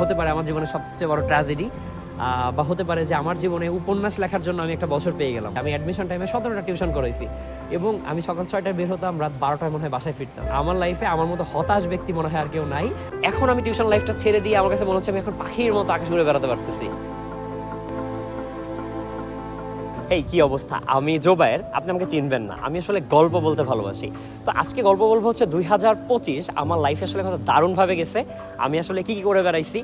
হতে পারে আমার জীবনে সবচেয়ে বড় ট্র্যাজেডি, বা হতে পারে যে আমার জীবনে উপন্যাস লেখার জন্য আমি একটা বছর পেয়ে গেলাম। আমি অ্যাডমিশন টাইমে 17টা টিউশন করাইছি এবং আমি সকাল 6টায় বের হতাম, রাত 12টায় মনে হয় বাসায় ফিরতাম। আমার লাইফে আমার মতো হতাশ ব্যক্তি মনে হয় আর কেউ নাই। এখন আমি টিউশন লাইফটা ছেড়ে দিয়ে আমার কাছে মনে হচ্ছে আমি এখন পাখির মতো আকাশ ঘুরে বেড়াতে পারতেছি। এই কি অবস্থা, আমি জোবায়ের, আপনি আমাকে চিনবেন না। আমি আসলে গল্প বলতে ভালোবাসি। তো আজকে গল্প বলবো হচ্ছে 2025 আমার লাইফে আসলে কত দারুণভাবে গেছে, আমি আসলে কি করে বেড়াইছি।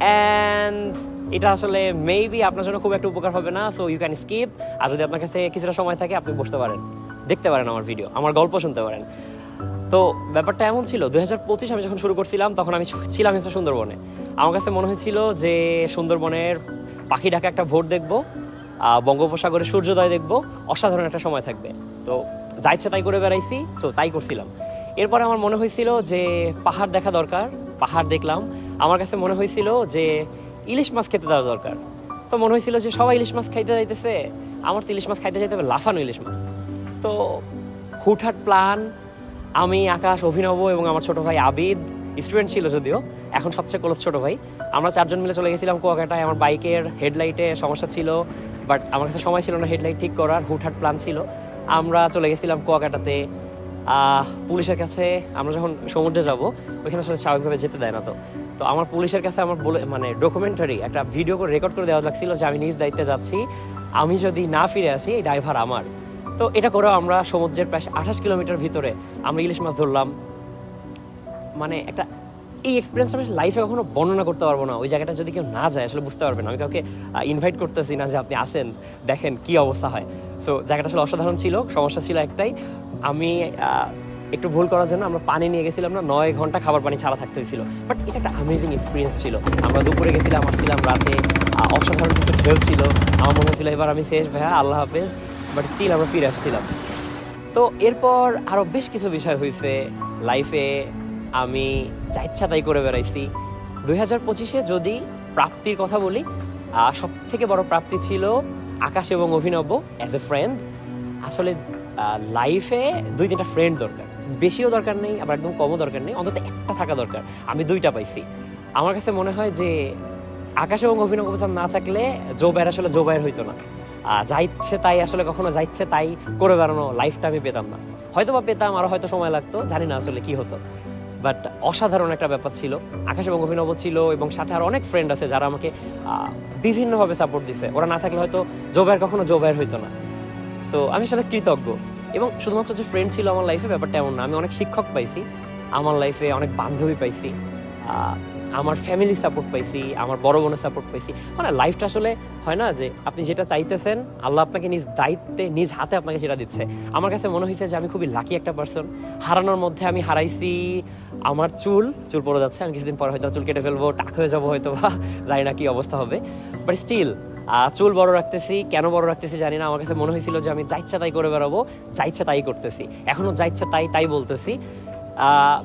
অ্যান্ড এটা আসলে মেবি আপনার জন্য খুব একটা উপকার হবে না, সো ইউ ক্যান স্কিপ। আর যদি আপনার কাছে কিছুটা সময় থাকে আপনি বসতে পারেন, দেখতে পারেন আমার ভিডিও, আমার গল্প শুনতে পারেন। তো ব্যাপারটা এমন ছিল, 2025 আমি যখন শুরু করছিলাম তখন আমি ছিলাম হচ্ছে সুন্দরবনে। আমার কাছে মনে হয়েছিল যে সুন্দরবনের পাখি ডাকা একটা ভোর দেখবো, বঙ্গোপসাগরে সূর্যোদয় দেখবো, অসাধারণ একটা সময় থাকবে। তো যা ইচ্ছা তাই করে বেড়াইছি, তো তাই করছিলাম। এরপরে আমার মনে হয়েছিল যে পাহাড় দেখা দরকার, পাহাড় দেখলাম। আমার কাছে মনে হয়েছিল যে ইলিশ মাছ খেতে দেওয়া দরকার। তো মনে হয়েছিল যে সবাই ইলিশ মাছ খাইতে যাইতেছে, আমার তো ইলিশ মাছ খাইতে যাইতে হবে, লাফানো ইলিশ মাছ। তো হুটহাট প্ল্যান, আমি, আকাশ, অভিনব এবং আমার ছোট ভাই আবিদ, স্টুডেন্ট ছিল যদিও, এখন সবচেয়ে ক্লোজ ছোট ভাই, আমরা 4জন মিলে চলে গেছিলাম কুয়াকাটায়। আমার বাইকের হেডলাইটে সমস্যা ছিল, বাট আমার কাছে সময় ছিল না হেডলাইট ঠিক করার, হুটহাট প্ল্যান ছিল। আমরা চলে গেছিলাম কুয়াকাটাতে পুলিশের কাছে। আমরা যখন সমুদ্রে যাব ওইখানে আসলে স্বাভাবিকভাবে যেতে দেয় না। তো আমার পুলিশের কাছে আমার মানে ডকুমেন্টারি একটা ভিডিও করে রেকর্ড করে দেওয়া লাগছিল যে আমি নিজ দায়িত্বে যাচ্ছি, আমি যদি না ফিরে আসি এই ড্রাইভার আমার। তো এটা করেও আমরা সমুদ্রের প্রায় 28 কিলোমিটার ভিতরে আমরা ইলিশ মাছ ধরলাম। মানে একটা এই এক্সপিরিয়েন্সটা আমি লাইফে কখনো বর্ণনা করতে পারবো না। ওই জায়গাটা যদি কেউ না যায় আসলে বুঝতে পারবে না। আমি কাউকে ইনভাইট করতেছি না যে আপনি আসেন দেখেন কি অবস্থা হয়। তো জায়গাটা আসলে অসাধারণ ছিল। সমস্যা ছিল একটাই, আমি একটু ভুল করার জন্য আমরা পানি নিয়ে গেছিলাম না, 9 ঘন্টা খাবার পানি ছাড়া থাকতে হয়েছিল। বাট এটা একটা অ্যামেজিং এক্সপিরিয়েন্স ছিল। আমরা দুপুরে গেছিলাম, আসছিলাম রাতে, অসাধারণ কিছু ঢেউ ছিল। আমার মনে হচ্ছিল এবার আমি শেষ ভাইয়া, আল্লাহ হাফেজ। বাট স্টিল আমরা ফিরে আসছিলাম। তো এরপর আরও বেশ কিছু বিষয় হয়েছে লাইফে, আমি যা ইচ্ছা তাই করে বেড়াইছি। 2025-এ যদি প্রাপ্তির কথা বলি, সব থেকে বড় প্রাপ্তি ছিল আকাশ এবং অভিনব অ্যাজ এ ফ্রেন্ড। আসলে লাইফে 2-3টা ফ্রেন্ড দরকার, বেশিও দরকার নেই আবার একদম কমও দরকার নেই, অন্তত একটা থাকা দরকার। আমি 2টা পাইছি। আমার কাছে মনে হয় যে আকাশ এবং অভিনব না থাকলে জোবায়ের আসলে জোবায়ের হইতো না। যা ইচ্ছে তাই আসলে কখনো যা ইচ্ছে তাই করে বেড়ানো লাইফটা আমি পেতাম না। হয়তো বা পেতাম, আরও হয়তো সময় লাগতো, জানি না আসলে কি হতো। বাট অসাধারণ একটা ব্যাপার ছিল। আকাশ এবং অভিনব ছিল এবং সাথে আরও অনেক ফ্রেন্ড আছে যারা আমাকে বিভিন্নভাবে সাপোর্ট দিছে। ওরা না থাকলে হয়তো জোবায়ের কখনো জোবায়ের হইতো না। তো আমি সাথে কৃতজ্ঞ। এবং শুধুমাত্র যে ফ্রেন্ড ছিল আমার লাইফে ব্যাপারটা এমন না, আমি অনেক শিক্ষক পাইছি আমার লাইফে, অনেক বান্ধবী পাইছি, আমার ফ্যামিলি সাপোর্ট পাইছি, আমার বড় বোনের সাপোর্ট পাইছি। মানে লাইফটা আসলে হয় না যে আপনি যেটা চাইতেছেন আল্লাহ আপনাকে নিজ দায়িত্বে নিজ হাতে আপনাকে সেটা দিচ্ছে। আমার কাছে মনে হয়েছে যে আমি খুবই লাকি একটা পার্সন। হারানোর মধ্যে আমি হারাইছি আমার চুল পড়ে যাচ্ছে, আমি কিছুদিন পরে হয়তো চুল কেটে ফেলবো, টাক হয়ে যাবো হয়তো, বা জানি না কি অবস্থা হবে। বাট স্টিল চুল বড় রাখতেছি, কেন বড় রাখতেছি জানি না। আমার কাছে মনে হয়েছিল যে আমি যা ইচ্ছা তাই করে বেড়াবো, যা ইচ্ছা তাই করতেছি, এখনো যা ইচ্ছা তাই বলতেছি।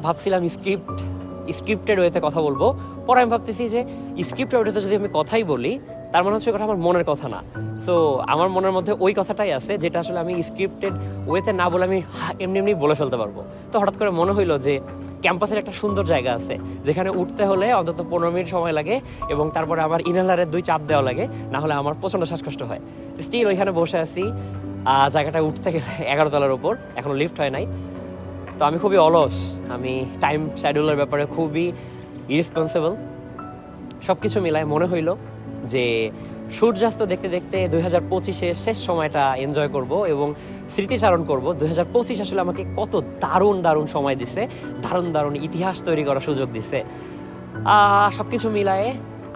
ভাবছিলাম স্ক্রিপ্টেড ওয়েতে কথা বলবো, পরে আমি ভাবতেছি যে স্ক্রিপ্টেড ওয়েতে যদি আমি কথাই বলি তার মানে হচ্ছে কথা আমার মনের কথা না। সো আমার মনের মধ্যে ওই কথাটাই আছে যেটা আসলে আমি স্ক্রিপ্টেড ওয়েতে না বলে আমি এমনি বলে ফেলতে পারবো। তো হঠাৎ করে মনে হইলো যে ক্যাম্পাসের একটা সুন্দর জায়গা আছে যেখানে উঠতে হলে অন্তত 15 মিনিট সময় লাগে এবং তারপরে আমার ইনহেলারের 2 চাপ দেওয়া লাগে, না হলে আমার প্রচণ্ড শ্বাসকষ্ট হয়। তো স্টিল ওইখানে বসে আছি, জায়গাটা উঠতে গেলে 11 তলার উপর, এখনো লিফট হয় নাই। তো আমি খুবই অলস, আমি টাইম শিডিউলের ব্যাপারে খুবই ইরেসপন্সিবল। সব কিছু মিলায় মনে হইল যে সূর্যাস্ত দেখতে দেখতে 2025-এর শেষ সময়টা এনজয় করব এবং স্মৃতিচারণ করব। 2025 আসলে আমাকে কত দারুণ সময় দিছে, দারুণ ইতিহাস তৈরি করার সুযোগ দিছে। সব কিছু মিলায়ে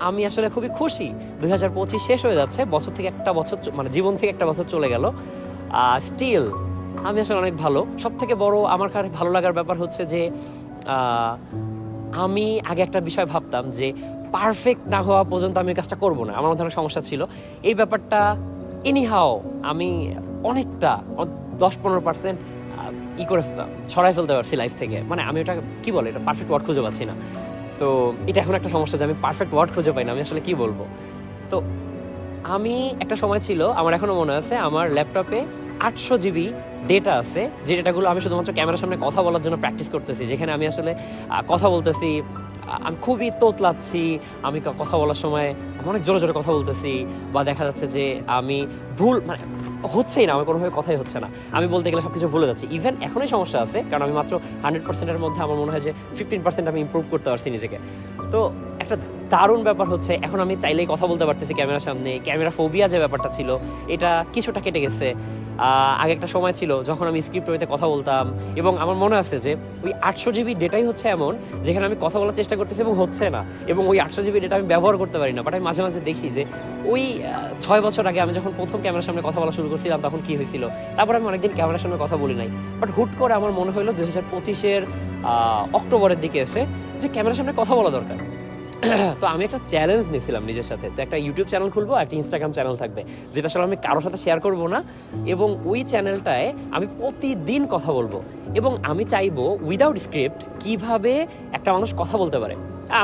আমি আসলে খুবই খুশি। 2025 শেষ হয়ে যাচ্ছে, বছর থেকে একটা বছর, মানে জীবন থেকে একটা বছর চলে গেল। স্টিল আমি আসলে অনেক ভালো। সব থেকে বড় আমার কাছে ভালো লাগার ব্যাপার হচ্ছে যে আমি আগে একটা বিষয় ভাবতাম যে পারফেক্ট না হওয়া পর্যন্ত আমি কাজটা করবো না, আমার মধ্যে অনেক সমস্যা ছিল। এই ব্যাপারটা এনিহাও আমি অনেকটা 10-15% করে ছড়াই ফেলতে পারছি লাইফ থেকে। মানে আমি ওটা কি বলে, এটা পারফেক্ট ওয়ার্ড খুঁজে পাচ্ছি না। তো এটা এখন একটা সমস্যা যে আমি পারফেক্ট ওয়ার্ড খুঁজে পাই না, আমি আসলে কি বলবো। তো আমি একটা সময় ছিল, আমার এখনো মনে আছে, আমার ল্যাপটপে 800 GB ডেটা আছে, যে ডেটাগুলো আমি শুধুমাত্র ক্যামেরার সামনে কথা বলার জন্য প্র্যাকটিস করতেছি, যেখানে আমি আসলে কথা বলতেছি, আমি খুবই তোতলাচ্ছি, আমি কথা বলার সময় আমি অনেক জোরে জোরে কথা বলতেছি, বা দেখা যাচ্ছে যে আমি ভুল মানে হচ্ছেই না, আমার কোনোভাবে কথাই হচ্ছে না, আমি বলতে গেলে সব কিছু ভুলে যাচ্ছি। ইভেন এখনই সমস্যা আছে, কারণ আমি মাত্র 100%-এর মধ্যে আমার মনে হয় যে 15% আমি ইমপ্রুভ করতে পারছি নিজেকে। তো একটা দারুণ ব্যাপার হচ্ছে এখন আমি চাইলেই কথা বলতে পারতেছি ক্যামেরার সামনে। ক্যামেরা ফোবিয়া যে ব্যাপারটা ছিল এটা কিছুটা কেটে গেছে। আগে একটা সময় ছিল যখন আমি স্ক্রিপ্ট ওয়েতে কথা বলতাম, এবং আমার মনে আছে যে ওই 800 জিবি ডেটাই হচ্ছে এমন যেখানে আমি কথা বলার চেষ্টা করতেছি এবং হচ্ছে না, এবং ওই 800 জিবি ডেটা আমি ব্যবহার করতে পারি না। বাট আমি মাঝে মাঝে দেখি যে ওই 6 বছর আগে আমি যখন প্রথম ক্যামেরার সামনে কথা বলা শুরু করছিলাম তখন কি হয়েছিল। তারপর আমি অনেকদিন ক্যামেরার সামনে কথা বলি নাই, বাট হুট করে আমার মনে হলো 2025-এর অক্টোবরের দিকে এসে যে ক্যামেরার সামনে কথা বলা দরকার। তো আমি একটা চ্যালেঞ্জ নিয়েছিলাম নিজের সাথে, তো একটা ইউটিউব চ্যানেল খুলবো, একটা ইনস্টাগ্রাম চ্যানেল থাকবে, যেটা আসলে আমি কারোর সাথে শেয়ার করবো না, এবং ওই চ্যানেলটায় আমি প্রতিদিন কথা বলবো, এবং আমি চাইবো উইদাউট স্ক্রিপ্ট কিভাবে একটা মানুষ কথা বলতে পারে।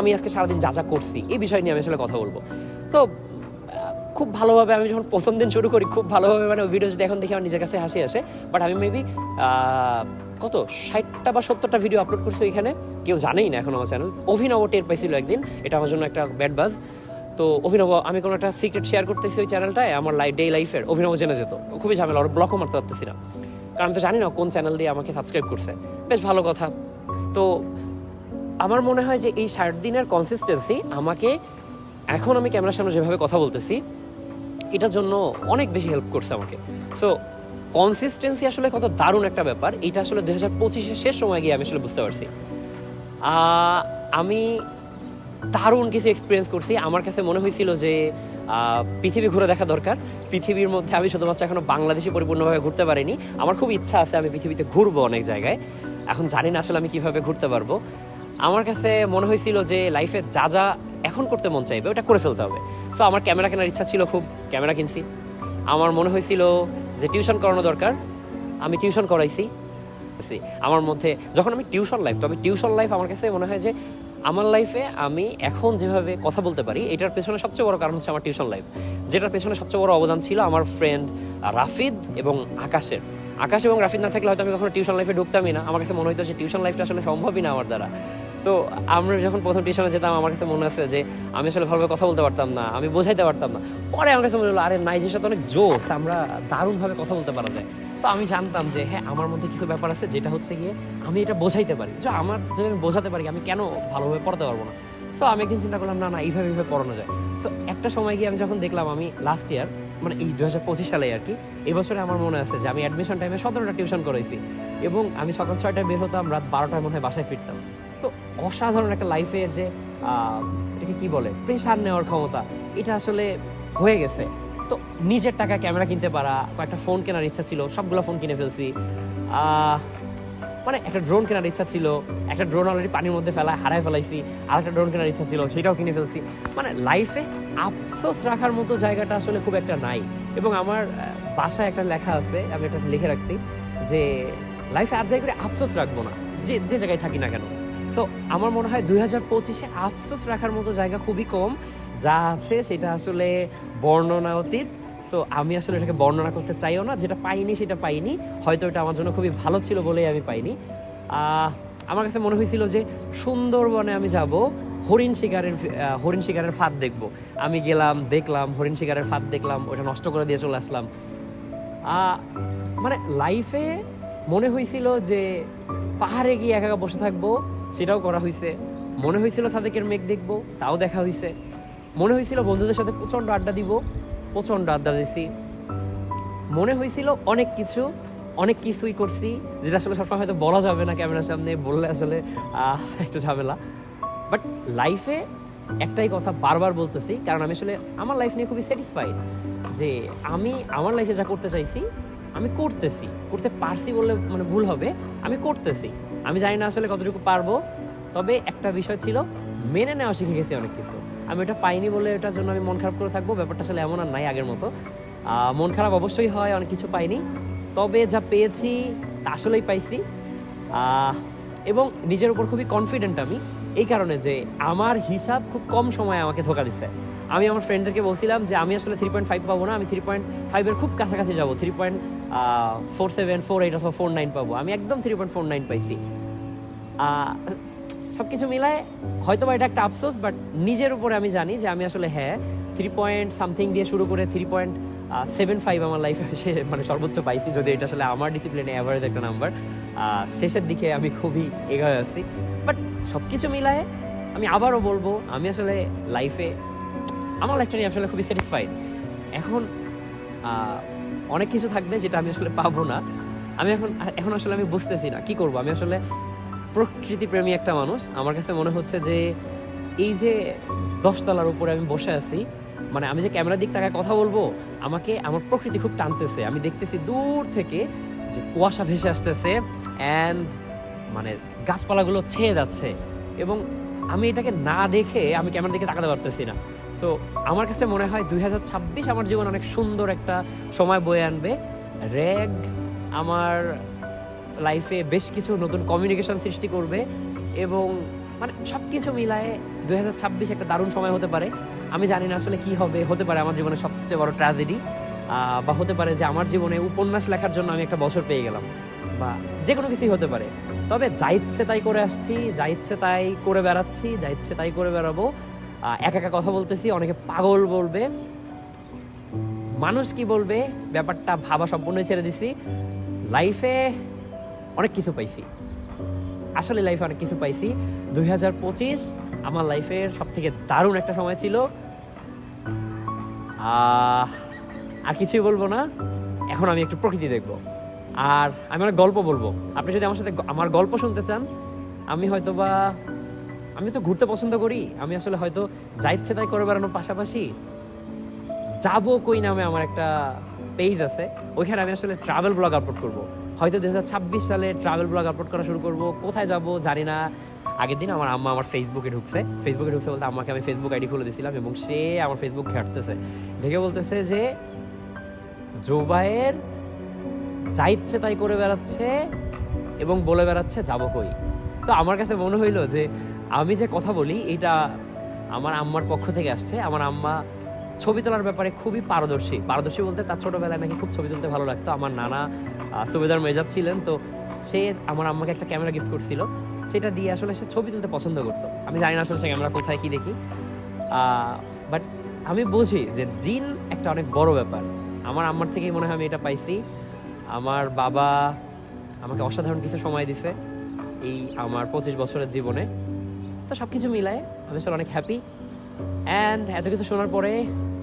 আমি আজকে সারাদিন যা যা করছি এই বিষয় নিয়ে আমি আসলে কথা বলবো। তো খুব ভালোভাবে আমি যখন প্রথম দিন শুরু করি, খুব ভালোভাবে মানে ভিডিও যদি এখন দেখি আমার নিজের কাছে হাসি আসে, বাট আমি মেবি কত 60টা বা 70টা ভিডিও আপলোড করছি ওইখানে, কেউ জানেই না এখন আমার চ্যানেল। অভিনব টের পাইছিল একদিন, এটা আমার জন্য একটা ব্যাড বাজ। তো অভিনব, আমি কোনো একটা সিক্রেট শেয়ার করতেছি ওই চ্যানেলটায় আমার ডে লাইফের, অভিনব জেনে যেত, খুবই ঝামেলা, ওর ব্লকও মারতে পারতেছি না, কারণ আমি তো জানি না কোন চ্যানেল দিয়ে আমাকে সাবস্ক্রাইব করছে। বেশ ভালো কথা। তো আমার মনে হয় যে এই 60 দিনের কনসিস্টেন্সি আমাকে এখন আমি ক্যামেরার সামনে যেভাবে কথা বলতেছি এটার জন্য অনেক বেশি হেল্প করছে আমাকে। সো কনসিস্টেন্সি আসলে কত দারুণ একটা ব্যাপার, এটা আসলে 2025-এর শেষ সময় গিয়ে আমি আসলে বুঝতে পারছি। আমি দারুণ কিছু এক্সপিরিয়েন্স করছি। আমার কাছে মনে হয়েছিল যে পৃথিবী ঘুরে দেখা দরকার। পৃথিবীর মধ্যে আমি শুধুমাত্র এখনো বাংলাদেশে পরিপূর্ণভাবে ঘুরতে পারিনি, আমার খুব ইচ্ছা আছে আমি পৃথিবীতে ঘুরবো অনেক জায়গায়। এখন জানি না আসলে আমি কিভাবে ঘুরতে পারবো। আমার কাছে মনে হয়েছিল যে লাইফে যা যা এখন করতে মন চাইবে ওটা করে ফেলতে হবে। তো আমার ক্যামেরা কেনার ইচ্ছা ছিল, খুব ক্যামেরা কিনছি। আমার মনে হয়েছিল যে টিউশন করানো দরকার, আমি টিউশন করাইছি। আমার মধ্যে যখন আমি টিউশন লাইফ আমার কাছে মনে হয় যে আমার লাইফে আমি এখন যেভাবে কথা বলতে পারি এটার পেছনে সবচেয়ে বড় কারণ হচ্ছে আমার টিউশন লাইফ, যেটার পেছনে সবচেয়ে বড় অবদান ছিল আমার ফ্রেন্ড রাফিদ এবং আকাশের। আকাশ এবং রাফিদ না থাকলে হয়তো আমি কখনো টিউশন লাইফে ঢুকতামই না। আমার কাছে মনে হতো যে টিউশন লাইফটা আসলে সম্ভবই না আমার দ্বারা। তো আমরা যখন প্রথম টিউশনে যেতাম আমার কাছে মনে আছে যে আমি আসলে ভালোভাবে কথা বলতে পারতাম না, আমি বোঝাইতে পারতাম না। পরে আমার কাছে মনে হলো আরে নাই, জিনিসটা তো অনেক জোস, আমরা দারুণভাবে কথা বলতে পারা যায়। তো আমি জানতাম যে হ্যাঁ আমার মধ্যে কিছু ব্যাপার আছে যেটা হচ্ছে গিয়ে আমি এটা বোঝাইতে পারি, যে আমার যদি আমি বোঝাতে পারি আমি কেন ভালোভাবে পড়াতে পারবো না। তো আমি একদিন চিন্তা করলাম না এইভাবে পড়ানো যায়। তো একটা সময় গিয়ে আমি যখন দেখলাম আমি লাস্ট ইয়ার মানে এই 2025 সালে আর কি, এই বছরে আমার মনে আছে যে আমি অ্যাডমিশন টাইমে 17টা টিউশন করাইছি, এবং আমি সকাল 6টায় বের হতাম, রাত 12টার মধ্যে বাসায় ফিরতাম। তো অসাধারণ একটা লাইফের যে এটাকে কি বলে প্রেশার নেওয়ার ক্ষমতা, এটা আসলে হয়ে গেছে। তো নিজের টাকা ক্যামেরা কিনতে পারা, কয়েকটা ফোন কেনার ইচ্ছা ছিল, সবগুলো ফোন কিনে ফেলছি। মানে একটা ড্রোন কেনার ইচ্ছা ছিল, একটা ড্রোন অলরেডি পানির মধ্যে হারায় ফেলাইছি, আর একটা ড্রোন কেনার ইচ্ছা ছিল, সেটাও কিনে ফেলছি। মানে লাইফে আফসোস রাখার মতো জায়গাটা আসলে খুব একটা নাই। এবং আমার বাসায় একটা লেখা আছে, আমি একটা লিখে রাখছি যে লাইফে আর যাই করে আফসোস রাখবো না, যে যে জায়গায় থাকি না কেন। সো আমার মনে হয় 2025-এ আফসোস রাখার মতো জায়গা খুবই কম, যা আছে সেটা আসলে বর্ণনা অতীত। তো আমি আসলে এটাকে বর্ণনা করতে চাইও না, যেটা পাইনি সেটা পাইনি, হয়তো এটা আমার জন্য খুবই ভালো ছিল বলেই আমি পাইনি। আমার কাছে মনে হয়েছিল যে সুন্দরবনে আমি যাব, হরিণ শিকারের ফাঁদ দেখবো। আমি গেলাম, দেখলাম হরিণ শিকারের ফাঁদ দেখলাম, ওটা নষ্ট করে দিয়ে চলে আসলাম। মানে লাইফে মনে হয়েছিল যে পাহাড়ে গিয়ে একা একা বসে থাকবো, সেটাও করা হয়েছে। মনে হয়েছিল সাদেকের মেঘ দেখবো, তাও দেখা হয়েছে। মনে হয়েছিল বন্ধুদের সাথে প্রচণ্ড আড্ডা দিব, প্রচণ্ড আড্ডা দিয়েছি। মনে হয়েছিল অনেক কিছুই করছি, যেটা আসলে সবসময় হয়তো বলা যাবে না ক্যামেরার সামনে, বললে আসলে একটু ঝামেলা। বাট লাইফে একটাই কথা বারবার বলতেছি, কারণ আমি আসলে আমার লাইফ নিয়ে খুবই স্যাটিসফাইড যে আমি আমার লাইফে যা করতে চাইছি আমি করতে পারছি বললে মানে ভুল হবে, আমি করতেছি। আমি জানি না আসলে কতটুকু পারবো, তবে একটা বিষয় ছিল মেনে নেওয়া শিখে গেছি অনেক কিছু। আমি এটা পাইনি বলে এটার জন্য আমি মন খারাপ করে থাকবো, ব্যাপারটা আসলে এমন আর নাই আগের মতো। মন খারাপ অবশ্যই হয়, অনেক কিছু পাইনি, তবে যা পেয়েছি তা আসলেই পাইছি। এবং নিজের উপর খুবই কনফিডেন্ট আমি, এই কারণে যে আমার হিসাব খুব কম সময়ে আমাকে ধোকা দিচ্ছে। আমি আমার ফ্রেন্ডদেরকে বলছিলাম যে আমি আসলে 3.5 পাবো না, আমি 3.5-এর খুব কাছাকাছি যাবো, 3.47, 48 অথবা 49 পাবো। আমি একদম 3.49 পাইছি। সব কিছু মিলায় হয়তো বা এটা একটা আফসোস, বাট নিজের উপরে আমি জানি যে আমি আসলে 3 দিয়ে শুরু করে 3.75 আমার লাইফে এসে মানে সর্বোচ্চ পাইছি, যদি এটা আসলে আমার ডিসিপ্লিনে অ্যাভারেজ একটা নাম্বার। শেষের দিকে আমি খুবই এগিয়ে আছি, বাট সব কিছু মিলায় আমি আবারও বলবো আমি আসলে লাইফে আমার লাইফটা নিয়ে আসলে খুবই স্যাটিসফাইড। এখন অনেক কিছু থাকবে যেটা আমি আসলে পাবো না। আমি এখন আসলে আমি বুঝতেছি না কি করব। আমি আসলে প্রকৃতিপ্রেমী একটা মানুষ। আমার কাছে মনে হচ্ছে যে এই যে 10 তলার উপরে আমি বসে আছি, মানে আমি যে ক্যামেরার দিক তাকায় কথা বলবো, আমাকে আমার প্রকৃতি খুব টানতেছে। আমি দেখতেছি দূর থেকে যে কুয়াশা ভেসে আসতেছে অ্যান্ড মানে গাছপালাগুলো ছেয়ে যাচ্ছে, এবং আমি এটাকে না দেখে আমি ক্যামেরার দিকে তাকাতে পারতেছি না। তো আমার কাছে মনে হয় 2026 আমার জীবন অনেক সুন্দর একটা সময় বয়ে আনবে। র্যাগ আমার লাইফে বেশ কিছু নতুন কমিউনিকেশন সৃষ্টি করবে, এবং মানে সব কিছু মিলায়ে 2026 একটা দারুণ সময় হতে পারে। আমি জানি না আসলে কি হবে, হতে পারে আমার জীবনে সবচেয়ে বড় ট্র্যাজেডি, বা হতে পারে যে আমার জীবনে উপন্যাস লেখার জন্য আমি একটা বছর পেয়ে গেলাম, বা যে কোনো কিছুই হতে পারে। তবে যা ইচ্ছে তাই করে আসছি, যা ইচ্ছে তাই করে বেড়াচ্ছি, যা ইচ্ছে তাই করে বেড়াবো। একা একা কথা বলতেছি, অনেকে পাগল বলবে, মানুষ কি বলবে, ব্যাপারটা ভাবা সম্পূর্ণই ছেড়ে দিছি। লাইফে অনেক কিছু পাইছি, আসলে লাইফে অনেক কিছু পাইছি। 2025 আমার লাইফের সব থেকে দারুণ একটা সময় ছিল। আর কিছুই বলবো না, এখন আমি একটু প্রকৃতি দেখবো, আর আমি অনেক গল্প বলবো। আপনি যদি আমার সাথে আমার গল্প শুনতে চান, আমি তো ঘুরতে পছন্দ করি। আমি আসলে হয়তো যা ইচ্ছে তাই করে বেড়ানোর পাশাপাশি যাবো কই নামে আমার একটা পেজ আছে, ওইখানে আমি আসলে ট্রাভেল ব্লগ আপলোড করব। হয়তো 2026 সালে ট্রাভেল ব্লগ আপলোড করা শুরু করব। কোথায় যাব জানি না। আগের দিন আমার আম্মা আমার ফেসবুকে ঢুকছে বলতে আম্মাকে আমি ফেসবুক আইডি খুলে দিয়েছিলাম, এবং সে আমার ফেসবুক ঘাঁটতেছে, ঢেকে বলতেছে যে জোবায়ের যা ইচ্ছে তাই করে বেড়াচ্ছে এবং বলে বেড়াচ্ছে যাবো কই। তো আমার কাছে মনে হইলো যে আমি যে কথা বলি এটা আমার আম্মার পক্ষ থেকে আসছে। আমার আম্মা ছবি তোলার ব্যাপারে খুবই পারদর্শী বলতে তার ছোটবেলায় নাকি খুব ছবি তুলতে ভালো লাগতো। আমার নানা সুবেদার মেজাজ ছিলেন, তো সে আমার আম্মাকে একটা ক্যামেরা গিফট করছিল, সেটা দিয়ে আসলে সে ছবি তুলতে পছন্দ করতো। আমি জানি না আসলে সে ক্যামেরা কোথায় কি দেখি, বাট আমি বুঝি যে জিন একটা অনেক বড় ব্যাপার। আমার আম্মার থেকেই মনে হয় আমি এটা পাইছি। আমার বাবা আমাকে অসাধারণ কিছু সময় দিছে এই আমার 25 বছরের জীবনে। তো সব কিছু মিলায় আমি আসলে অনেক হ্যাপি। অ্যান্ড এত কিছু শোনার পরে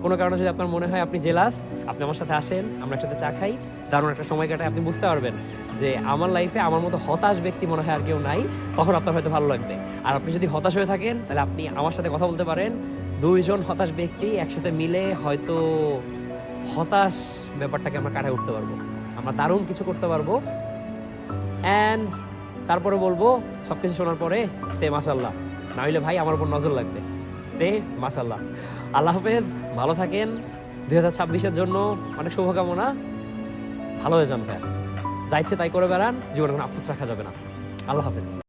কোনো কারণে যদি আপনার মনে হয় আপনি জেলাস, আপনি আমার সাথে আসেন, আমরা একসাথে চা খাই, দারুণ একটা সময় কাটাই, আপনি বুঝতে পারবেন যে আমার লাইফে আমার মতো হতাশ ব্যক্তি মনে হয় আর কেউ নাই। তখন আপনার হয়তো ভালো লাগবে। আর আপনি যদি হতাশ হয়ে থাকেন, তাহলে আপনি আমার সাথে কথা বলতে পারেন। 2 জন হতাশ ব্যক্তি একসাথে মিলে হয়তো হতাশ ব্যাপারটাকে আমরা কাটায় উঠতে পারবো, আমরা দারুণ কিছু করতে পারবো। অ্যান্ড তারপরে বলবো সবকিছু শোনার পরে সে মাশাল্লাহ, না হইলে ভাই আমার উপর নজর লাগবে। সে মাশাল্লাহ। আল্লাহ হাফেজ, ভালো থাকেন। 2026-এর জন্য অনেক শুভকামনা। ভালো হয়ে যান ভাই, যা ইচ্ছে তাই করে বেড়ান, জীবনে কোনো আফসোস রাখা যাবে না। আল্লাহ হাফেজ।